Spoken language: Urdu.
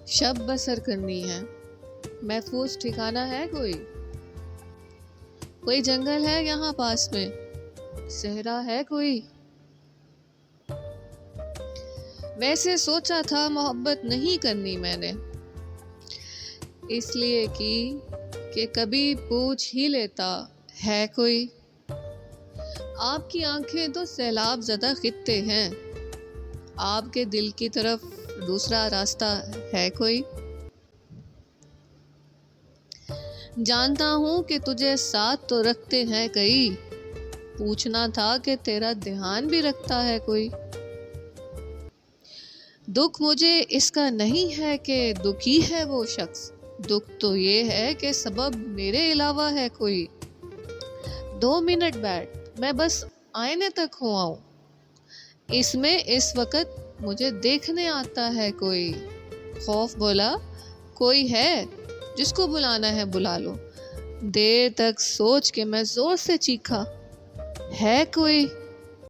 شب بسر کرنی ہے، محفوظ ٹھکانہ ہے کوئی جنگل ہے یہاں پاس میں، صحرا ہے کوئی؟ ویسے سوچا تھا محبت نہیں کرنی میں نے، اس لیے کہ کبھی پوچھ ہی لیتا ہے کوئی۔ آپ کی آنکھیں تو سیلاب زدہ خطے ہیں، آپ کے دل کی طرف دوسرا راستہ ہے کوئی؟ جانتا ہوں کہ تجھے ساتھ تو رکھتے ہیں کئی، پوچھنا تھا کہ تیرا دھیان بھی رکھتا ہے کوئی؟ دکھ مجھے اس کا نہیں ہے کہ دکھی ہے وہ شخص، دکھ تو یہ ہے کہ سبب میرے علاوہ ہے کوئی۔ 2 منٹ بیٹھ، میں بس آئینے تک ہو آؤں، اس میں اس وقت مجھے دیکھنے آتا ہے کوئی۔ خوف بولا، کوئی ہے جس کو بلانا ہے بلا لو۔ دیر تک سوچ کے میں زور سے چیخا، ہے کوئی؟